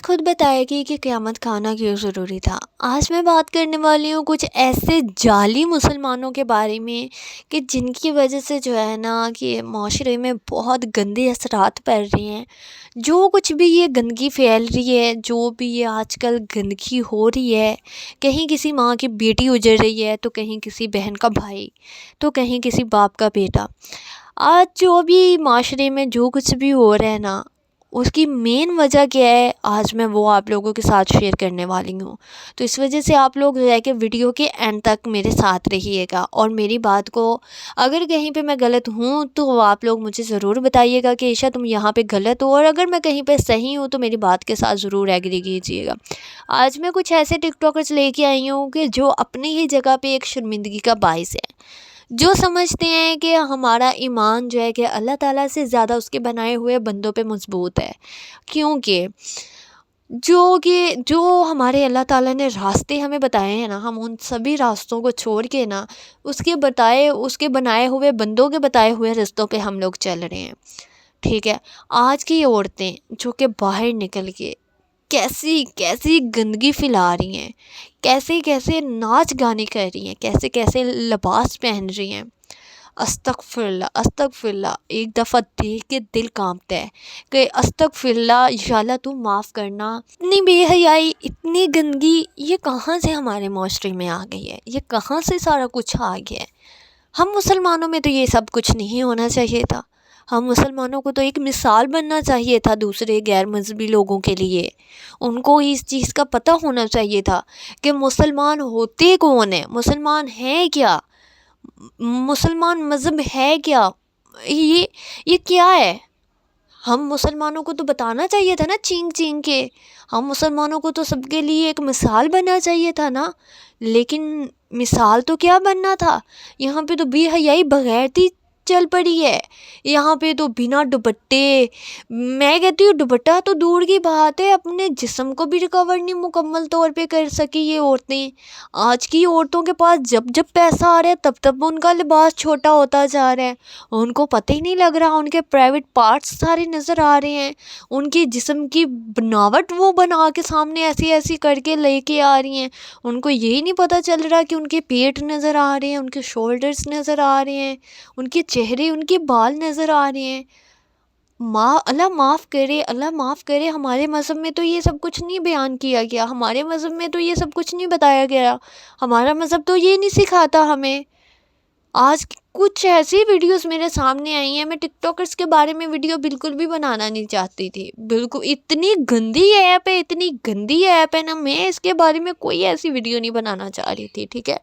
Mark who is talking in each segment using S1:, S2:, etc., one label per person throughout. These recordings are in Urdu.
S1: خود بتائے گی کہ قیامت کا آنا کیوں ضروری تھا۔ آج میں بات کرنے والی ہوں کچھ ایسے جعلی مسلمانوں کے بارے میں کہ جن کی وجہ سے جو ہے نا کہ معاشرے میں بہت گندے اثرات پڑ رہے ہیں۔ جو کچھ بھی یہ گندگی پھیل رہی ہے، جو بھی یہ آج کل گندگی ہو رہی ہے، کہیں کسی ماں کی بیٹی اجڑ رہی ہے تو کہیں کسی بہن کا بھائی تو کہیں کسی باپ کا بیٹا۔ آج جو بھی معاشرے میں جو کچھ بھی ہو رہا ہے نا، اس کی مین وجہ کیا ہے، آج میں وہ آپ لوگوں کے ساتھ شیئر کرنے والی ہوں۔ تو اس وجہ سے آپ لوگ جو ہے کہ ویڈیو کے اینڈ تک میرے ساتھ رہیے گا، اور میری بات کو اگر کہیں پہ میں غلط ہوں تو آپ لوگ مجھے ضرور بتائیے گا کہ عائشہ تم یہاں پہ غلط ہو، اور اگر میں کہیں پہ صحیح ہوں تو میری بات کے ساتھ ضرور ایگری کیجیے گا۔ آج میں کچھ ایسے ٹک ٹاکرز لے کے آئی ہوں کہ جو اپنی ہی جگہ پہ ایک شرمندگی کا باعث ہے، جو سمجھتے ہیں کہ ہمارا ایمان جو ہے کہ اللہ تعالیٰ سے زیادہ اس کے بنائے ہوئے بندوں پہ مضبوط ہے، کیونکہ جو ہمارے اللہ تعالیٰ نے راستے ہمیں بتائے ہیں نا، ہم ان سبھی راستوں کو چھوڑ کے نا اس کے بنائے ہوئے بندوں کے بتائے ہوئے رستوں پہ ہم لوگ چل رہے ہیں، ٹھیک ہے۔ آج کی عورتیں جو کہ باہر نکل کے کیسی گندگی پھیلا رہی ہیں، کیسے ناچ گانے کر رہی ہیں، کیسے لباس پہن رہی ہیں، استغفر اللہ، ایک دفعہ دیکھ کے دل کانپتا ہے کہ استغفر اللہ، یا اللہ تو معاف کرنا۔ اتنی بے حیائی، اتنی گندگی، یہ کہاں سے ہمارے معاشرے میں آ گئی ہے؟ یہ کہاں سے سارا کچھ آ گیا ہے؟ ہم مسلمانوں میں تو یہ سب کچھ نہیں ہونا چاہیے تھا۔ ہم مسلمانوں کو تو ایک مثال بننا چاہیے تھا دوسرے غیر مذہبی لوگوں کے لیے۔ ان کو اس چیز کا پتہ ہونا چاہیے تھا کہ مسلمان ہوتے کون ہیں، مسلمان ہیں کیا، مسلمان مذہب ہے کیا، یہ کیا ہے۔ ہم مسلمانوں کو تو بتانا چاہیے تھا نا، چینگ کے۔ ہم مسلمانوں کو تو سب کے لیے ایک مثال بننا چاہیے تھا نا، لیکن مثال تو کیا بننا تھا، یہاں پہ تو بے حیائی بغیرتی چل پڑی ہے۔ یہاں پہ تو بنا دوپٹے، میں کہتی ہوں دوپٹہ تو دور کی بات ہے، اپنے جسم کو بھی ریکور نہیں مکمل طور پہ کر سکی یہ عورتیں۔ آج کی عورتوں کے پاس جب پیسہ آ رہا ہے تب ان کا لباس چھوٹا ہوتا جا رہا ہے، ان کو پتہ ہی نہیں لگ رہا، ان کے پرائیویٹ پارٹس سارے نظر آ رہے ہیں، ان کی جسم کی بناوٹ وہ بنا کے سامنے ایسی کر کے لے کے آ رہی ہیں۔ ان کو یہی نہیں پتہ چل رہا کہ ان کے پیٹ نظر آ رہے ہیں، ان کے شولڈرز نظر آ رہے ہیں، ان کے چہرے، ان کے بال نظر آ رہے ہیں۔ اللہ معاف کرے، ہمارے مذہب میں تو یہ سب کچھ نہیں بیان کیا گیا، ہمارے مذہب میں تو یہ سب کچھ نہیں بتایا گیا، ہمارا مذہب تو یہ نہیں سکھاتا ہمیں۔ آج کچھ ایسی ویڈیوز میرے سامنے آئی ہیں، میں ٹک ٹاکرز کے بارے میں ویڈیو بالکل بھی بنانا نہیں چاہتی تھی، بالکل اتنی گندی ایپ ہے نا، میں اس کے بارے میں کوئی ایسی ویڈیو نہیں بنانا چاہ رہی تھی، ٹھیک ہے۔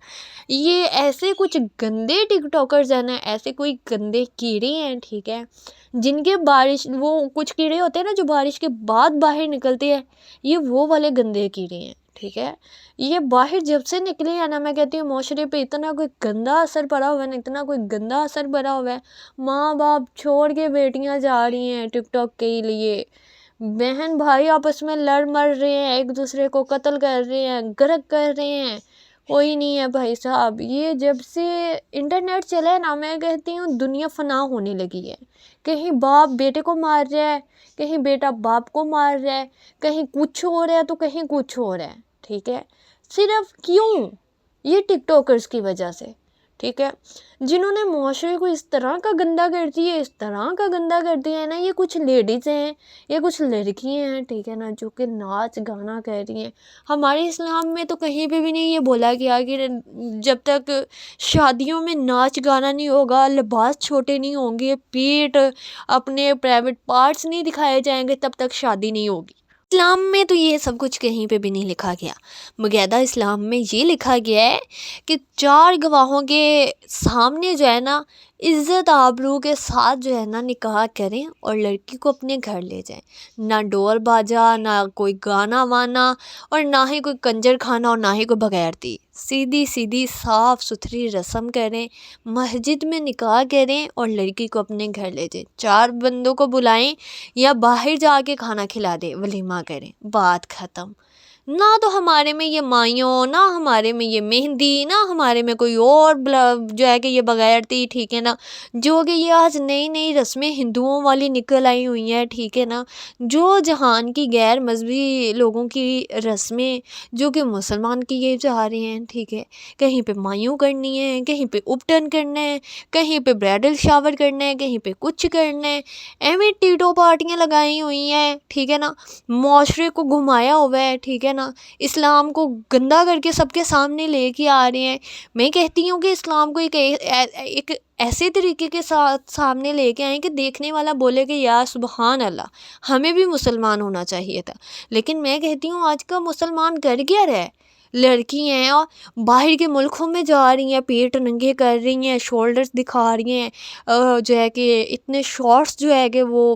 S1: یہ ایسے کچھ گندے ٹک ٹاکرز ہیں نا، ایسے کوئی گندے کیڑے ہیں، ٹھیک ہے، جن کے وہ کچھ کیڑے ہوتے ہیں نا جو بارش کے بعد باہر نکلتے ہیں، یہ وہ والے گندے کیڑے ہیں، ٹھیک ہے۔ یہ باہر جب سے نکلے ہیں نا، میں کہتی ہوں معاشرے پہ اتنا کوئی گندا اثر پڑا ہوا ہے، ماں باپ چھوڑ کے بیٹیاں جا رہی ہیں ٹک ٹاک کے لیے، بہن بھائی آپس میں لڑ مر رہے ہیں، ایک دوسرے کو قتل کر رہے ہیں، غرق کر رہے ہیں، کوئی نہیں ہے بھائی صاحب۔ یہ جب سے انٹرنیٹ چلا ہے نا، میں کہتی ہوں دنیا فنا ہونے لگی ہے۔ کہیں باپ بیٹے کو مار رہا ہے، کہیں بیٹا باپ کو مار رہا ہے، کہیں کچھ ہو رہا ہے تو کہیں کچھ ہو رہا ہے، ٹھیک ہے۔ صرف کیوں؟ یہ ٹک ٹاکرز کی وجہ سے، ٹھیک ہے، جنہوں نے معاشرے کو اس طرح کا گندا کر دیا ہے نا۔ یہ کچھ لیڈیز ہیں، یہ کچھ لڑکیاں ہیں، ٹھیک ہے نا، جو کہ ناچ گانا کر رہی ہیں۔ ہمارے اسلام میں تو کہیں پہ بھی نہیں یہ بولا گیا کہ جب تک شادیوں میں ناچ گانا نہیں ہوگا، لباس چھوٹے نہیں ہوں گے، پیٹ اپنے پرائیویٹ پارٹس نہیں دکھائے جائیں گے، تب تک شادی نہیں ہوگی۔ اسلام میں تو یہ سب کچھ کہیں پہ بھی نہیں لکھا گیا۔ باقاعدہ اسلام میں یہ لکھا گیا ہے کہ 4 گواہوں کے سامنے جو ہے نا عزت آبرو کے ساتھ جو ہے نا نکاح کریں اور لڑکی کو اپنے گھر لے جائیں، نہ ڈول باجا، نہ کوئی گانا وانا، اور نہ ہی کوئی کنجر کھانا، اور نہ ہی کوئی بغیرتی۔ سیدھی صاف ستھری رسم کریں، مسجد میں نکاح کریں اور لڑکی کو اپنے گھر لے جائیں، 4 بندوں کو بلائیں یا باہر جا کے کھانا کھلا دیں، ولیمہ کریں، بات ختم۔ نہ تو ہمارے میں یہ مائیوں، نہ ہمارے میں یہ مہندی، نہ ہمارے میں کوئی اور جو ہے کہ یہ بغیر تھی، ٹھیک ہے نا، جو کہ یہ آج نئی نئی رسمیں ہندوؤں والی نکل آئی ہوئی ہیں، ٹھیک ہے نا، جو جہان کی غیر مذہبی لوگوں کی رسمیں جو کہ مسلمان کیے جا رہے ہیں، ٹھیک ہے، کہیں پہ مائیوں کرنی ہے، کہیں پہ اپٹن کرنا ہے، کہیں پہ برائڈل شاور کرنا ہے، کہیں پہ کچھ کرنا ہے، ایویں ٹیٹو پارٹیاں لگائی ہوئی ہیں، ٹھیک ہے نا، معاشرے کو گھمایا ہوا ہے، ٹھیک ہے نا، اسلام کو گندا کر کے سب کے سامنے لے کے آ رہے ہیں۔ میں کہتی ہوں کہ اسلام کو ایک ایسے طریقے کے ساتھ سامنے لے کے آئیں کہ دیکھنے والا بولے کہ یا سبحان اللہ، ہمیں بھی مسلمان ہونا چاہیے تھا۔ لیکن میں کہتی ہوں آج کا مسلمان کر کیا رہا ہے؟ لڑکی ہیں اور باہر کے ملکوں میں جا رہی ہیں، پیٹ ننگے کر رہی ہیں، شولڈرز دکھا رہی ہیں، جو ہے کہ اتنے شارٹس جو ہے کہ وہ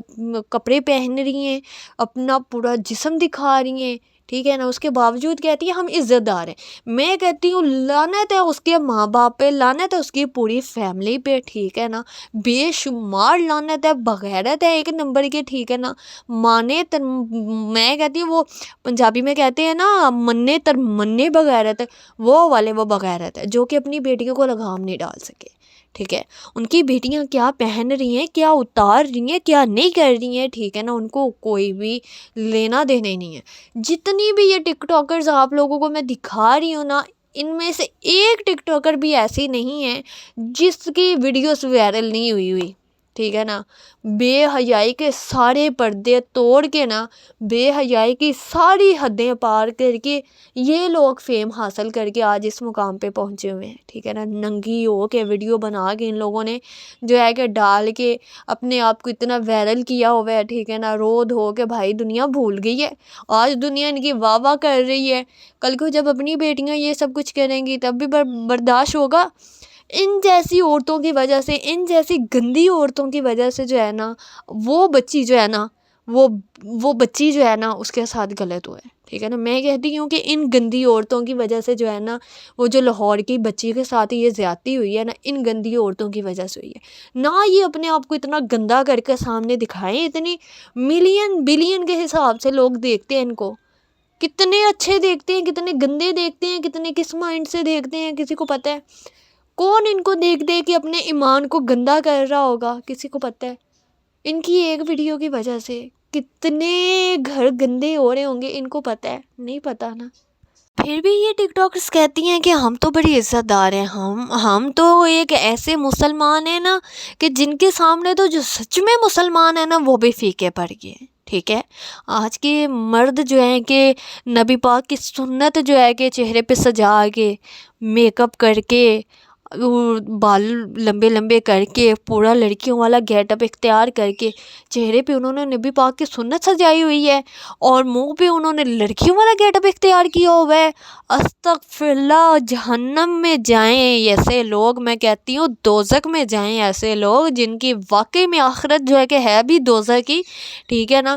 S1: کپڑے پہن رہی ہیں، اپنا پورا جسم دکھا رہی ہیں، ٹھیک ہے نا، اس کے باوجود کہتی ہیں ہم عزت دار ہیں۔ میں کہتی ہوں لعنت ہے اس کے ماں باپ پہ، لعنت ہے اس کی پوری فیملی پہ، ٹھیک ہے نا، بے شمار لعنت ہے، بغیرت ہے ایک نمبر کی، ٹھیک ہے نا، میں کہتی ہوں وہ پنجابی میں کہتے ہیں نا منے تر منے بغیرت، وہ والے وہ بغیرت ہے جو کہ اپنی بیٹیوں کو لگام نہیں ڈال سکے، ٹھیک ہے، ان کی بیٹیاں کیا پہن رہی ہیں، کیا اتار رہی ہیں، کیا نہیں کر رہی ہیں، ٹھیک ہے نا، ان کو کوئی بھی لینا دینا ہی نہیں ہے۔ جتنی بھی یہ ٹک ٹاکرز آپ لوگوں کو میں دکھا رہی ہوں نا، ان میں سے ایک ٹک ٹاکر بھی ایسی نہیں ہے جس کی ویڈیوز وائرل نہیں ہوئی، ٹھیک ہے نا، بے حیائی کے سارے پردے توڑ کے نا، بے حیائی کی ساری حدیں پار کر کے یہ لوگ فیم حاصل کر کے آج اس مقام پہ پہنچے ہوئے ہیں، ٹھیک ہے نا، ننگی ہو کے ویڈیو بنا کے ان لوگوں نے جو ہے کہ ڈال کے اپنے آپ کو اتنا وائرل کیا ہوا ہے، ٹھیک ہے نا، رو دھو کے بھائی دنیا بھول گئی ہے، آج دنیا ان کی واہ واہ کر رہی ہے، کل کو جب اپنی بیٹیاں یہ سب کچھ کریں گی تب بھی برداشت ہوگا؟ ان جیسی عورتوں کی وجہ سے، ان جیسی گندی عورتوں کی وجہ سے جو ہے نا وہ بچی جو ہے نا وہ بچی جو ہے نا اس کے ساتھ غلط ہوا ہے، ٹھیک ہے نا۔ میں کہتی ہوں کہ ان گندی عورتوں کی وجہ سے جو ہے نا وہ جو لاہور کی بچی کے ساتھ یہ زیادتی ہوئی ہے نا، ان گندی عورتوں کی وجہ سے ہوئی ہے، نہ یہ اپنے آپ کو اتنا گندا کر کے سامنے دکھائیں، اتنی ملین بلین کے حساب سے لوگ دیکھتے ہیں ان کو، کتنے اچھے دیکھتے ہیں، کتنے گندے دیکھتے ہیں، کتنے کس مائنڈ سے دیکھتے ہیں، کسی کو پتہ ہے؟ کون ان کو دیکھ دے کہ اپنے ایمان کو گندا کر رہا ہوگا، کسی کو پتہ ہے؟ ان کی ایک ویڈیو کی وجہ سے کتنے گھر گندے ہو رہے ہوں گے، ان کو پتہ ہے؟ نہیں پتہ نا۔ پھر بھی یہ ٹک ٹاکرز کہتی ہیں کہ ہم تو بڑی عزت دار ہیں، ہم تو ایک ایسے مسلمان ہیں نا کہ جن کے سامنے تو جو سچ میں مسلمان ہیں نا وہ بھی پھیکے پڑ گئے، ٹھیک ہے۔ آج کے مرد جو ہیں کہ نبی پاک کی سنت جو ہے کہ چہرے پہ سجا کے، میک اپ کر کے، بال لمبے لمبے کر کے، پورا لڑکیوں والا گیٹ اپ اختیار کر کے، چہرے پہ انہوں نے نبی پاک کی سنت سجائی ہوئی ہے اور منہ پہ انہوں نے لڑکیوں والا گیٹ اپ اختیار کیا ہوا ہے۔ استغفر اللہ، جہنم میں جائیں ایسے لوگ، میں کہتی ہوں دوزخ میں جائیں ایسے لوگ جن کی واقعی میں آخرت جو ہے کہ ہے بھی دوزخ کی، ٹھیک ہے نا۔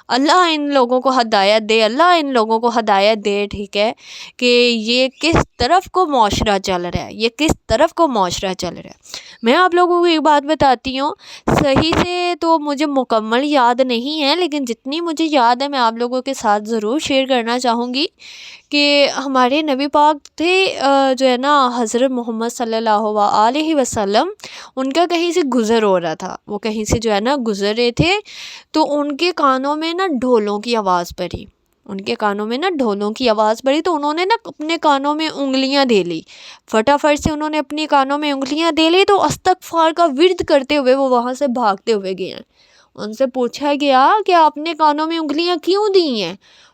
S1: اللہ ان لوگوں کو ہدایت دے، اللہ ان لوگوں کو ہدایت دے، ٹھیک ہے، کہ یہ کس طرف کو معاشرہ چل رہا ہے، یہ کس طرف کو معاشرہ چل رہا ہے۔ میں آپ لوگوں کو ایک بات بتاتی ہوں، صحیح سے تو مجھے مکمل یاد نہیں ہے لیکن جتنی مجھے یاد ہے میں آپ لوگوں کے ساتھ ضرور شیئر کرنا چاہوں گی کہ ہمارے نبی پاک تھے جو ہے نا حضرت محمد صلی اللہ علیہ وسلم، ان کا کہیں سے گزر ہو رہا تھا، وہ کہیں سے جو ہے نا گزر رہے تھے تو ان کے کانوں میں نا ڈھولوں کی آواز پڑی، ان کے کانوں میں نا ڈھولوں کی آواز پڑی تو انہوں نے نا اپنے کانوں میں انگلیاں دے لی، فٹافٹ سے انہوں نے اپنے کانوں میں انگلیاں دے لی تو استغفار کا ورد کرتے ہوئے وہ وہاں سے بھاگتے ہوئے گئے ہیں۔ ان سے پوچھا گیا کہ آپ نے کانوں میں انگلیاں کیوں دی ہیں؟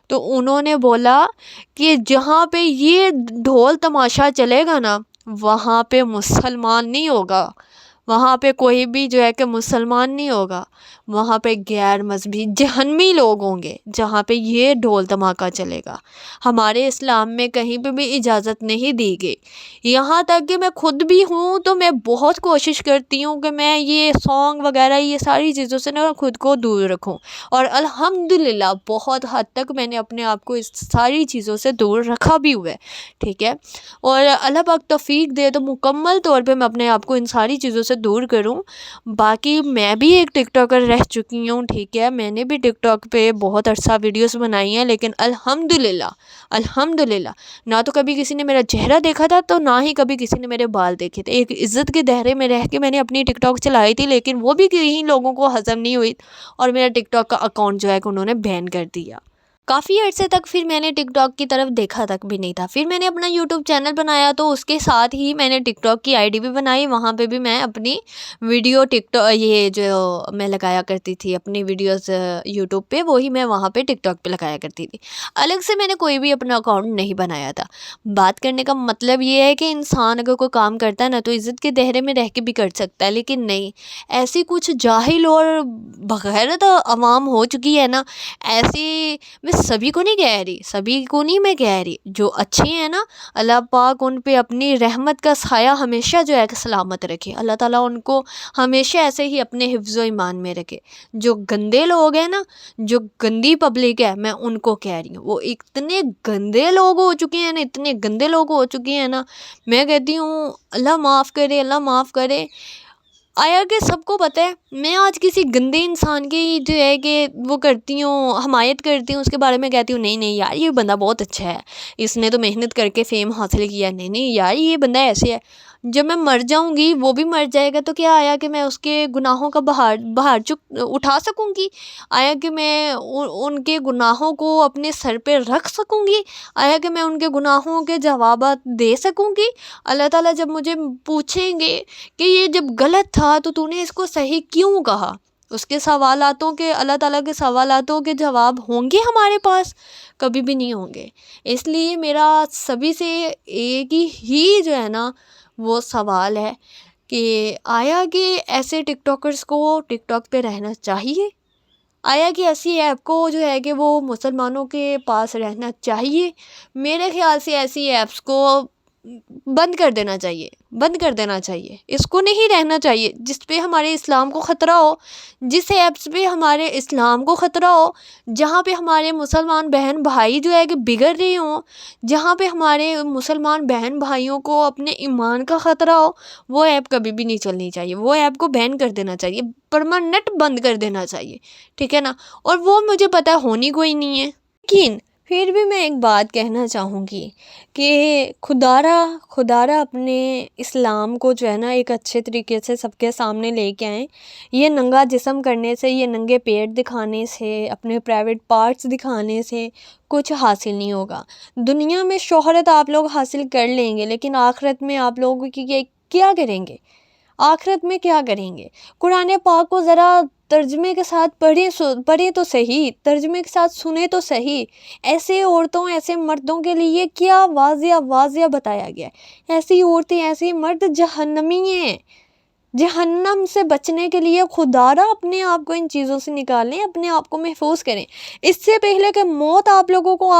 S1: تو انہوں نے بولا کہ جہاں پہ یہ ڈھول تماشا چلے گا نا وہاں پہ مسلمان نہیں ہوگا، وہاں پہ کوئی بھی جو ہے کہ مسلمان نہیں ہوگا، وہاں پہ غیر مذہبی جہنمی لوگ ہوں گے جہاں پہ یہ ڈھول دھماکہ چلے گا۔ ہمارے اسلام میں کہیں پہ بھی اجازت نہیں دی گئی، یہاں تک کہ میں خود بھی ہوں تو میں بہت کوشش کرتی ہوں کہ میں یہ سانگ وغیرہ یہ ساری چیزوں سے نا خود کو دور رکھوں، اور الحمدللہ بہت حد تک میں نے اپنے آپ کو اس ساری چیزوں سے دور رکھا بھی ہوا ہے، ٹھیک ہے، اور اللہ پاک توفیق دے تو مکمل طور پہ میں اپنے آپ کو ان ساری چیزوں سے سے دور کروں. باقی میں بھی ایک ٹک ٹاکر رہ چکی ہوں, ٹھیک ہے, میں نے بھی ٹک ٹاک پہ بہت عرصہ ویڈیوز بنائی ہیں, لیکن الحمدللہ نہ تو کبھی کسی نے میرا چہرہ دیکھا تھا تو نہ ہی کبھی کسی نے میرے بال دیکھے تھے. ایک عزت کے دائرے میں رہ کے میں نے اپنی ٹک ٹاک چلائی تھی, لیکن وہ بھی کہیں لوگوں کو ہضم نہیں ہوئی اور میرا ٹک ٹاک کا اکاؤنٹ جو ہے کہ انہوں نے بین کر دیا. کافی عرصے تک پھر میں نے ٹک ٹاک کی طرف دیکھا تک بھی نہیں تھا. پھر میں نے اپنا یوٹیوب چینل بنایا تو اس کے ساتھ ہی میں نے ٹک ٹاک کی آئی ڈی بھی بنائی. وہاں پہ بھی میں اپنی ویڈیو یہ جو میں لگایا کرتی تھی اپنی ویڈیوز یوٹیوب پہ, وہی میں وہاں پہ ٹک ٹاک پہ لگایا کرتی تھی. الگ سے میں نے کوئی بھی اپنا اکاؤنٹ نہیں بنایا تھا. بات کرنے کا مطلب یہ ہے کہ انسان اگر کوئی کام کرتا ہے نا تو عزت کے دائرے میں رہ کے بھی کر سکتا ہے, لیکن نہیں, ایسی کچھ جاہل اور بغیرت عوام ہو چکی ہے نا. ایسی میں سبھی کو نہیں کہہ رہی, جو اچھے ہیں نا اللہ پاک ان پہ اپنی رحمت کا سایہ ہمیشہ جو ہے کہ سلامت رکھے. اللہ تعالیٰ ان کو ہمیشہ ایسے ہی اپنے حفظ و ایمان میں رکھے. جو گندے لوگ ہیں نا, جو گندی پبلک ہے, میں ان کو کہہ رہی ہوں, وہ اتنے گندے لوگ ہو چکے ہیں نا, میں کہتی ہوں اللہ معاف کرے. آیا کہ سب کو پتہ ہے میں آج کسی گندے انسان کی جو ہے کہ وہ کرتی ہوں, حمایت کرتی ہوں, اس کے بارے میں کہتی ہوں نہیں یار یہ بندہ بہت اچھا ہے, اس نے تو محنت کر کے فیم حاصل کیا. نہیں یار یہ بندہ ایسے ہے. جب میں مر جاؤں گی وہ بھی مر جائے گا تو کیا آیا کہ میں اس کے گناہوں کا بہار اٹھا سکوں گی؟ آیا کہ میں ان کے گناہوں کو اپنے سر پہ رکھ سکوں گی؟ آیا کہ میں ان کے گناہوں کے جوابات دے سکوں گی؟ اللہ تعالیٰ جب مجھے پوچھیں گے کہ یہ جب غلط تھا تو نے اس کو صحیح کیوں کہا, اس کے سوالاتوں کے اللہ تعالیٰ کے سوالاتوں کے جواب ہوں گے ہمارے پاس؟ کبھی بھی نہیں ہوں گے. اس لیے میرا سبھی سے ایک ہی جو ہے نا وہ سوال ہے کہ آیا کہ ایسے ٹک ٹاکرز کو ٹک ٹاک پہ رہنا چاہیے؟ آیا کہ ایسی ایپ کو جو ہے کہ وہ مسلمانوں کے پاس رہنا چاہیے؟ میرے خیال سے ایسی ایپس کو بند کر دینا چاہیے. اس کو نہیں رہنا چاہیے جس پہ ہمارے اسلام کو خطرہ ہو, جس ایپس پہ ہمارے اسلام کو خطرہ ہو, جہاں پہ ہمارے مسلمان بہن بھائی جو ہے کہ بگڑ رہے ہوں, جہاں پہ ہمارے مسلمان بہن بھائیوں کو اپنے ایمان کا خطرہ ہو, وہ ایپ کبھی بھی نہیں چلنی چاہیے. وہ ایپ کو بین کر دینا چاہیے, پرماننٹ بند کر دینا چاہیے, ٹھیک ہے نا. اور وہ مجھے پتہ ہونی کوئی نہیں ہے. لیکن پھر بھی میں ایک بات کہنا چاہوں گی کہ خدارا اپنے اسلام کو جو ہے نا ایک اچھے طریقے سے سب کے سامنے لے کے آئیں. یہ ننگا جسم کرنے سے, یہ ننگے پیٹ دکھانے سے, اپنے پرائیویٹ پارٹس دکھانے سے کچھ حاصل نہیں ہوگا. دنیا میں شہرت آپ لوگ حاصل کر لیں گے, لیکن آخرت میں آپ لوگوں کی کیا کریں گے؟ قرآن پاک کو ذرا ترجمے کے ساتھ پڑھیں تو صحیح, ترجمے کے ساتھ سنیں تو صحیح. ایسے عورتوں ایسے مردوں کے لیے کیا واضح بتایا گیا ہے. ایسی عورتیں ایسے مرد جہنمی ہیں. جہنم سے بچنے کے لیے خدارا اپنے آپ کو ان چیزوں سے نکالیں, اپنے آپ کو محفوظ کریں. اس سے پہلے کہ موت آپ لوگوں کو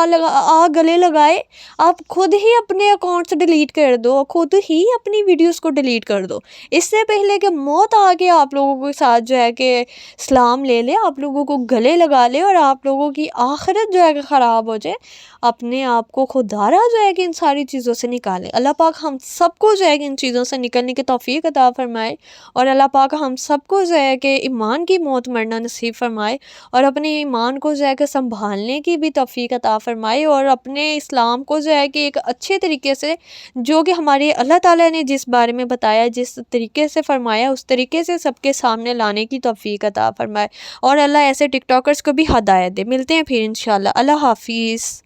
S1: گلے لگائے, آپ خود ہی اپنے اکاؤنٹس ڈیلیٹ کر دو, خود ہی اپنی ویڈیوز کو ڈیلیٹ کر دو. اس سے پہلے کہ موت آ کے آپ لوگوں کے ساتھ جو ہے کہ سلام لے لے, آپ لوگوں کو گلے لگا لے اور آپ لوگوں کی آخرت جو ہے کہ خراب ہو جائے, اپنے آپ کو خدارا جو ہے کہ ان ساری چیزوں سے نکالیں. اللہ پاک ہم سب کو جو ہے کہ ان چیزوں سے نکلنے کی توفیق عطا فرمائے, اور اللہ پاک ہم سب کو جو ہے کہ ایمان کی موت مرنا نصیب فرمائے, اور اپنے ایمان کو جو ہے کہ سنبھالنے کی بھی توفیق عطا فرمائے, اور اپنے اسلام کو جو ہے کہ ایک اچھے طریقے سے جو کہ ہمارے اللہ تعالیٰ نے جس بارے میں بتایا, جس طریقے سے فرمایا, اس طریقے سے سب کے سامنے لانے کی توفیق عطا فرمائے. اور اللہ ایسے ٹک ٹاکرز کو بھی ہدایت دے. ملتے ہیں پھر انشاءاللہ. اللہ حافظ.